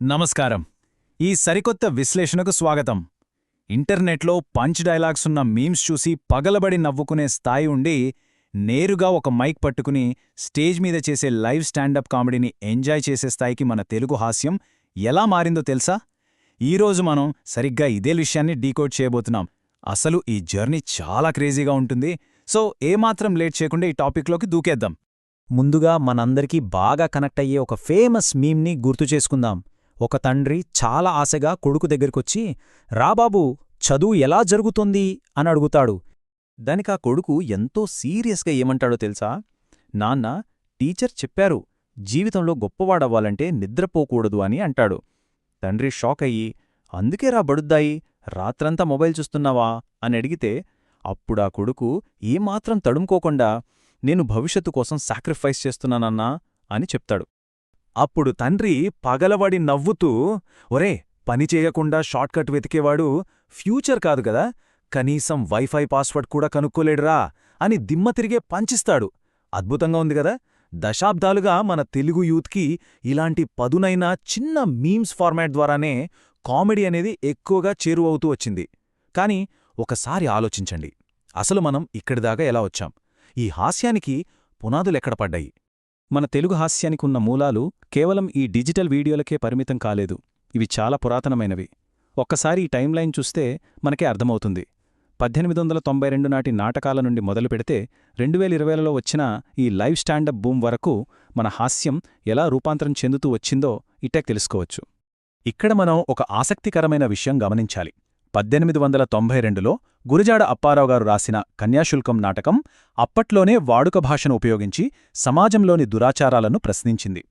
నమస్కారం. ఈ సరికొత్త విశ్లేషణకు స్వాగతం. ఇంటర్నెట్లో పంచ్ డైలాగ్స్ ఉన్న మీమ్స్ చూసి పగలబడి నవ్వుకునే స్థాయి ఉండి, నేరుగా ఒక మైక్ పట్టుకుని స్టేజ్ మీద చేసే లైవ్ స్టాండప్ కామెడీని ఎంజాయ్ చేసే స్థాయికి మన తెలుగు హాస్యం ఎలా మారిందో తెలుసా? ఈరోజు మనం సరిగ్గా ఇదే విషయాన్ని డీకోడ్ చేయబోతున్నాం. అసలు ఈ జర్నీ చాలా క్రేజీగా ఉంటుంది. సో ఏమాత్రం లేట్ చేయకుండా ఈ టాపిక్లోకి దూకేద్దాం. ముందుగా మనందరికీ బాగా కనెక్ట్ అయ్యే ఒక ఫేమస్ మీమ్ని గుర్తు చేసుకుందాం. ఒక తండ్రి చాలా ఆశగా కొడుకు దగ్గరికొచ్చి, రాబాబూ, చదువు ఎలా జరుగుతోంది అని అడుగుతాడు. దానికా కొడుకు ఎంతో సీరియస్గా ఏమంటాడో తెలుసా? నాన్న, టీచర్ చెప్పారు, జీవితంలో గొప్పవాడవ్వాలంటే నిద్రపోకూడదు అని అంటాడు. తండ్రి షాక్ అయ్యి, అందుకేరా బడుద్దాయి, రాత్రంతా మొబైల్ చూస్తున్నావా అని అడిగితే, అప్పుడా కొడుకు ఏమాత్రం తడుముకోకుండా, నేను భవిష్యత్తు కోసం సాక్రిఫైస్ చేస్తున్నానన్నా అని చెప్తాడు. అప్పుడు తండ్రి పగలబడి నవ్వుతూ, ఒరే, పని చేయకుండా షార్ట్కట్ వెతికేవాడు ఫ్యూచర్ కాదు గదా, కనీసం వైఫై పాస్వర్డ్ కూడా కనుక్కోలేడురా అని దిమ్మ తిరిగే పంచిస్తాడు. అద్భుతంగా ఉంది గదా! దశాబ్దాలుగా మన తెలుగు యూత్కి ఇలాంటి పదునైన చిన్న మీమ్స్ ఫార్మాట్ ద్వారానే కామెడీ అనేది ఎక్కువగా చేరువవుతూ వచ్చింది. కాని ఒకసారి ఆలోచించండి, అసలు మనం ఇక్కడిదాకా ఎలా వచ్చాం? ఈ హాస్యానికి పునాదులెక్కడ పడ్డాయి? మన తెలుగు హాస్యానికున్న మూలాలు కేవలం ఈ డిజిటల్ వీడియోలకే పరిమితం కాలేదు. ఇవి చాలా పురాతనమైనవి. ఒక్కసారి ఈ టైంలైన్ చూస్తే మనకే అర్థమవుతుంది. 1892 నాటి నాటకాల నుండి మొదలుపెడితే 2020లలో వచ్చిన ఈ లైవ్ స్టాండప్ బూమ్ వరకు మన హాస్యం ఎలా రూపాంతరం చెందుతూ వచ్చిందో ఇట్టే తెలుసుకోవచ్చు. ఇక్కడ మనం ఒక ఆసక్తికరమైన విషయం గమనించాలి. 1892లో గురజాడ అప్పారావు గారు రాసిన కన్యాశుల్కం నాటకం అప్పట్లోనే వాడుక భాషను ఉపయోగించి సమాజంలోని దురాచారాలను ప్రశ్నించింది.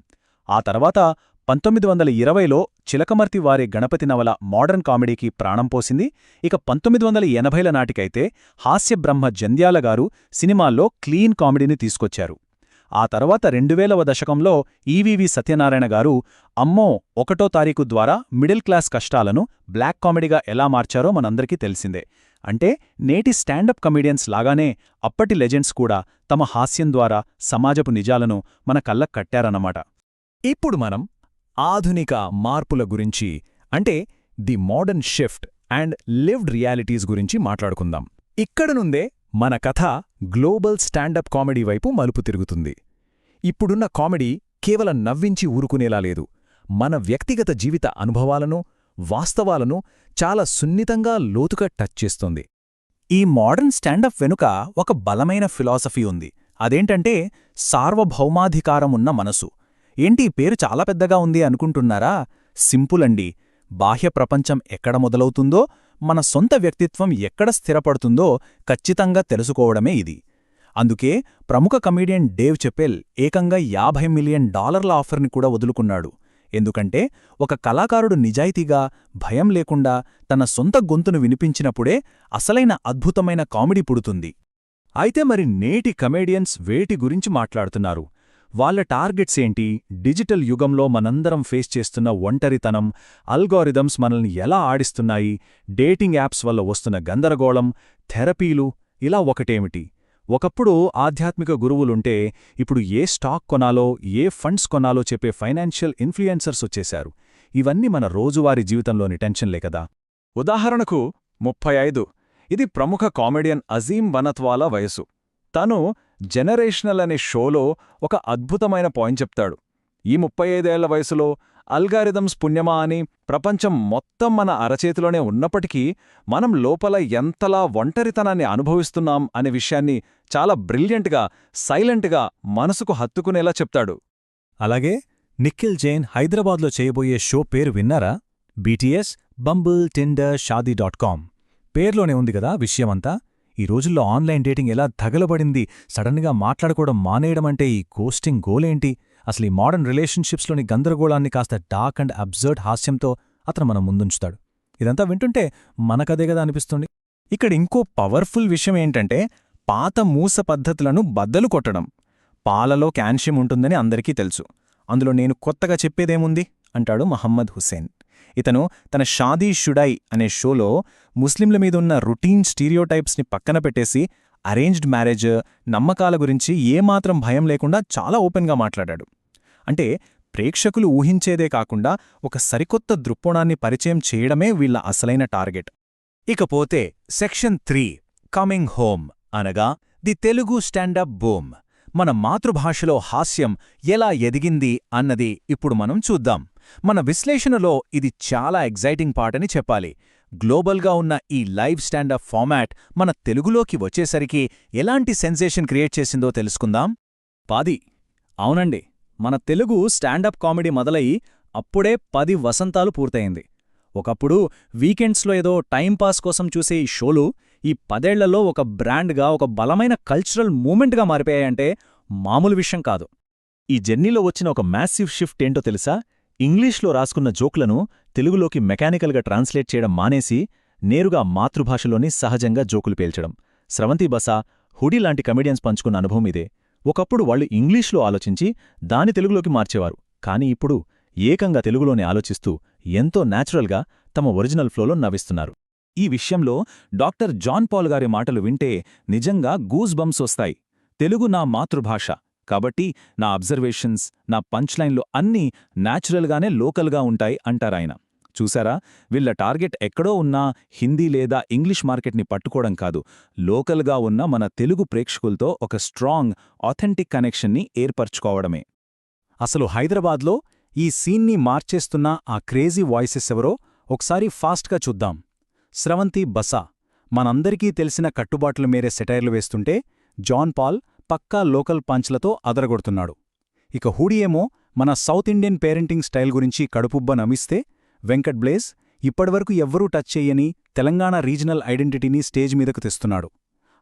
ఆ తర్వాత 1920లో చిలకమర్తి వారి గణపతి నవల మోడర్న్ కామెడీకి ప్రాణం పోసింది. ఇక 1980ల నాటికైతే హాస్యబ్రహ్మ జంధ్యాల గారు సినిమాల్లో క్లీన్ కామెడీని తీసుకొచ్చారు. ఆ తర్వాత 2000వ దశకంలో ఈవీవి సత్యనారాయణ గారు అమ్మో 1వ తారీఖు ద్వారా మిడిల్ క్లాస్ కష్టాలను బ్లాక్ కామెడీగా ఎలా మార్చారో మనందరికీ తెలిసిందే. అంటే నేటి స్టాండప్ కమెడియన్స్ లాగానే అప్పటి లెజెండ్స్ కూడా తమ హాస్యం ద్వారా సమాజపు నిజాలను మన కళ్ళకు కట్టారన్నమాట. ఇప్పుడు మనం ఆధునిక మార్పుల గురించి, అంటే the modern shift and lived realities గురించి మాట్లాడుకుందాం. ఇక్కడ నుండే మన కథ గ్లోబల్ స్టాండప్ కామెడీ వైపు మలుపు తిరుగుతుంది. ఇప్పుడున్న కామెడీ కేవలం నవ్వించి ఊరుకునేలా లేదు. మన వ్యక్తిగత జీవిత అనుభవాలను, వాస్తవాలను చాలా సున్నితంగా లోతుగా టచ్ చేస్తుంది. ఈ మోడర్న్ స్టాండప్ వెనుక ఒక బలమైన ఫిలాసఫీ ఉంది. అదేంటంటే సార్వభౌమాధికారమున్న మనసు. ఏంటి పేరు చాలా పెద్దగా ఉంది అనుకుంటున్నారా? సింపుల్ అండి. బాహ్య ప్రపంచం ఎక్కడ మొదలవుతుందో, మన సొంత వ్యక్తిత్వం ఎక్కడ స్థిరపడుతుందో ఖచ్చితంగా తెలుసుకోవడమే ఇది. అందుకే ప్రముఖ కమీడియన్ డేవ్ చెపెల్ ఏకంగా $50 మిలియన్ ఆఫర్ని కూడా వదులుకున్నాడు. ఎందుకంటే ఒక కళాకారుడు నిజాయితీగా, భయం లేకుండా తన సొంత గొంతును వినిపించినప్పుడే అసలైన అద్భుతమైన కామెడీ పుడుతుంది. అయితే మరి నేటి కమేడియన్స్ వేటి గురించి మాట్లాడుతున్నారు? వాళ్ళ టార్గెట్స్ ఏంటి? డిజిటల్ యుగంలో మనందరం ఫేస్ చేస్తున్న ఒంటరితనం, అల్గోరిథమ్స్ మనల్ని ఎలా ఆడిస్తున్నాయి, డేటింగ్ యాప్స్ వల్ల వస్తున్న గందరగోళం, థెరపీలు, ఇలా ఒకటేమిటి? ఒకప్పుడు ఆధ్యాత్మిక గురువులుంటే ఇప్పుడు ఏ స్టాక్ కొనాలో, ఏ ఫండ్స్ కొనాలో చెప్పే ఫైనాన్షియల్ ఇన్ఫ్లుయెన్సర్స్ వచ్చేశారు. ఇవన్నీ మన రోజువారీ జీవితంలోని టెన్షన్లే కదా. ఉదాహరణకు 35. ఇది ప్రముఖ కామెడియన్ అజీం వనత్వాలా వయసు. తను జనరేషనల్ అనే షోలో ఒక అద్భుతమైన పాయింట్ చెప్తాడు. ఈ 35 ఏళ్ల వయసులో అల్గారిథమ్స్ పుణ్యమా అని ప్రపంచం మొత్తం మన అరచేతిలోనే ఉన్నప్పటికీ మనం లోపల ఎంతలా ఒంటరితనాన్ని అనుభవిస్తున్నాం అనే విషయాన్ని చాలా బ్రిలియంట్గా, సైలెంట్గా మనసుకు హత్తుకునేలా చెప్తాడు. అలాగే నిఖిల్ జైన్ హైదరాబాద్లో చేయబోయే షో పేరు విన్నారా? BTS బంబుల్ టిండర్ షాదీ.com. పేర్లోనే ఉంది కదా విషయమంతా. ఈ రోజుల్లో ఆన్లైన్ డేటింగ్ ఎలా తగలబడింది, సడన్గా మాట్లాడుకోవడం మానేయడమంటే ఈ గోస్టింగ్ గోలేంటి, అసలు ఈ మోడర్న్ రిలేషన్షిప్స్లోని గందరగోళాన్ని కాస్త డార్క్ అండ్ అబ్జర్డ్ హాస్యంతో అతను మనం ముందుంచుతాడు. ఇదంతా వింటుంటే మనకదే కదా అనిపిస్తుంది. ఇక్కడ ఇంకో పవర్ఫుల్ విషయం ఏంటంటే పాత మూస పద్ధతులను బద్దలు కొట్టడం. పాలలో కాల్షియం ఉంటుందని అందరికీ తెలుసు. అందులో నేను కొత్తగా చెప్పేదేముంది అంటాడు మహమ్మద్ హుస్సేన్. ఇతను తన షాదీ షుడాయ్ అనే షోలో ముస్లింల మీదున్న రొటీన్ స్టీరియోటైప్స్ని పక్కన పెట్టేసి అరేంజ్డ్ మ్యారేజ్, నమ్మకాల గురించి ఏమాత్రం భయం లేకుండా చాలా ఓపెన్గా మాట్లాడాడు. అంటే ప్రేక్షకులు ఊహించేదే కాకుండా ఒక సరికొత్త దృక్కోణాన్ని పరిచయం చేయడమే వీళ్ల అసలైన టార్గెట్. ఇకపోతే సెక్షన్ 3 కమింగ్ హోమ్ అనగా ది తెలుగు స్టాండప్ బూమ్. మన మాతృభాషలో హాస్యం ఎలా ఎదిగింది అన్నది ఇప్పుడు మనం చూద్దాం. మన విశ్లేషణలో ఇది చాలా ఎగ్జైటింగ్ పార్ట్ అని చెప్పాలి. గ్లోబల్గా ఉన్న ఈ లైవ్ స్టాండప్ ఫార్మాట్ మన తెలుగులోకి వచ్చేసరికి ఎలాంటి సెన్సేషన్ క్రియేట్ చేసిందో తెలుసుకుందాం. అవునండి, మన తెలుగు స్టాండప్ కామెడీ మొదలయి అప్పుడే 10 వసంతాలు పూర్తయింది. ఒకప్పుడు వీకెండ్స్లో ఏదో టైంపాస్ కోసం చూసే ఈ షోలు ఈ 10 ఏళ్లలో ఒక బ్రాండ్గా, ఒక బలమైన కల్చరల్ మూమెంట్గా మారిపోయాయంటే మామూలు విషయం కాదు. ఈ జర్నీలో వచ్చిన ఒక మ్యాసివ్ షిఫ్ట్ ఏంటో తెలుసా? ఇంగ్లీష్లో రాసుకున్న జోకులను తెలుగులోకి మెకానికల్గా ట్రాన్స్లేట్ చేయడం మానేసి నేరుగా మాతృభాషలోని సహజంగా జోకులు పేల్చడం. స్రవంతి బస, హుడీ లాంటి కమెడియన్స్ పంచుకున్న అనుభవం ఇదే. ఒకప్పుడు వాళ్ళు ఇంగ్లీష్లో ఆలోచించి దాని తెలుగులోకి మార్చేవారు. కానీ ఇప్పుడు ఏకంగా తెలుగులోనే ఆలోచిస్తూ ఎంతో న్యాచురల్గా తమ ఒరిజినల్ ఫ్లోలో నవ్విస్తున్నారు. ఈ విషయంలో డాక్టర్ జాన్ పాల్ గారి మాటలు వింటే నిజంగా గూస్ బంప్స్ వస్తాయి. తెలుగు నా మాతృభాష కాబట్టి నా అబ్జర్వేషన్స్, నా పంచ్లైన్లు అన్నీ న్యాచురల్గానే లోకల్గా ఉంటాయి అంటారాయన. చూసారా, వీళ్ల టార్గెట్ ఎక్కడో ఉన్న హిందీ లేదా ఇంగ్లీష్ మార్కెట్ని పట్టుకోవడం కాదు, లోకల్గా ఉన్న మన తెలుగు ప్రేక్షకులతో ఒక స్ట్రాంగ్, ఆథెంటిక్ కనెక్షన్ని ఏర్పరచుకోవడమే. అసలు హైదరాబాద్లో ఈ సీన్ని మార్చేస్తున్న ఆ క్రేజీ వాయిసెస్ ఎవరో ఒకసారి ఫాస్ట్గా చూద్దాం. స్రవంతి బస మనందరికీ తెలిసిన కట్టుబాట్ల మేరే సెటైర్లు వేస్తుంటే, జాన్ పాల్ పక్కా లోకల్ పంచ్లతో అదరగొడుతున్నాడు. ఇక హూడీ ఏమో మన సౌత్ ఇండియన్ పేరెంటింగ్ స్టైల్ గురించి కడుపుబ్బ నమిస్తే, వెంకట్ బ్లేజ్ ఇప్పటివరకు ఎవ్వరూ టచ్ చెయ్యని తెలంగాణ రీజనల్ ఐడెంటిటీని స్టేజ్ మీదకు తెస్తున్నాడు.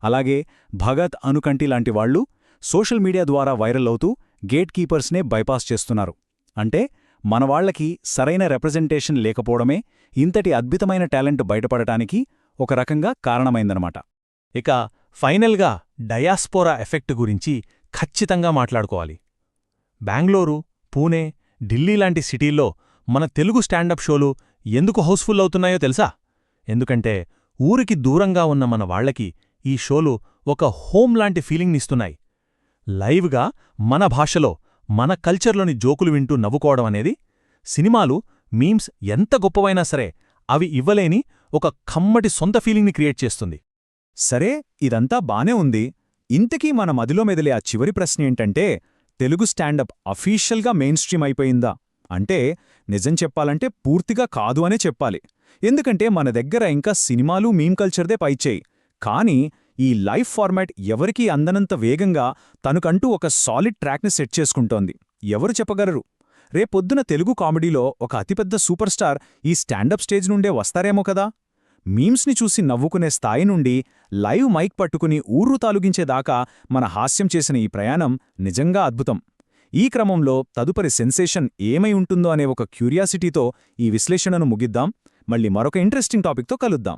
అలాగే భగత్, అనుకంటి లాంటి వాళ్లు సోషల్ మీడియా ద్వారా వైరల్ అవుతూ గేట్ కీపర్స్నే బైపాస్ చేస్తున్నారు. అంటే మనవాళ్లకి సరైన రిప్రజెంటేషన్ లేకపోవడమే ఇంతటి అద్భుతమైన టాలెంట్ బయటపడటానికి ఒక రకంగా కారణమైందనమాట. ఇక ఫైనల్గా డయాస్పోరా ఎఫెక్ట్ గురించి ఖచ్చితంగా మాట్లాడుకోవాలి. బెంగళూరు, పూణే, ఢిల్లీ లాంటి సిటీల్లో మన తెలుగు స్టాండప్ షోలు ఎందుకు హౌస్ఫుల్ అవుతున్నాయో తెలుసా? ఎందుకంటే ఊరికి దూరంగా ఉన్న మన వాళ్లకి ఈ షోలు ఒక హోమ్ లాంటి ఫీలింగ్నిస్తున్నాయి. లైవ్గా మన భాషలో, మన కల్చర్లోని జోకులు వింటూ నవ్వుకోవడం అనేది సినిమాలు, మీమ్స్ ఎంత గొప్పవైనా సరే అవి ఇవ్వలేని ఒక కమ్మటి సొంత ఫీలింగ్ని క్రియేట్ చేస్తుంది. సరే, ఇదంతా బానే ఉంది. ఇంతకీ మన మదిలో మెదిలే ఆ చివరి ప్రశ్న ఏంటంటే, తెలుగు స్టాండప్ అఫీషియల్గా మెయిన్ స్ట్రీమ్ అయిపోయిందా అంటే నిజం చెప్పాలంటే పూర్తిగా కాదు అనే చెప్పాలి. ఎందుకంటే మన దగ్గర ఇంకా సినిమాలు, మీమ్ కల్చర్దే పైచేయి. కానీ ఈ లైవ్ ఫార్మాట్ ఎవరికీ అందనంత వేగంగా తనకంటూ ఒక సాలిడ్ ట్రాక్ని సెట్ చేసుకుంటోంది. ఎవరు చెప్పగలరు, రేపొద్దున తెలుగు కామెడీలో ఒక అతిపెద్ద సూపర్ స్టార్ ఈ స్టాండప్ స్టేజ్ నుండే వస్తారేమో కదా? మీమ్స్ని చూసి నవ్వుకునే స్థాయి నుండి లైవ్ మైక్ పట్టుకుని ఊర్రు తాలుగించేదాకా మన హాస్యం చేసిన ఈ ప్రయాణం నిజంగా అద్భుతం. ఈ క్రమంలో తదుపరి సెన్సేషన్ ఏమై ఉంటుందో అనే ఒక క్యూరియాసిటీతో ఈ విశ్లేషణను ముగిద్దాం. మళ్ళీ మరొక ఇంట్రెస్టింగ్ టాపిక్తో కలుద్దాం.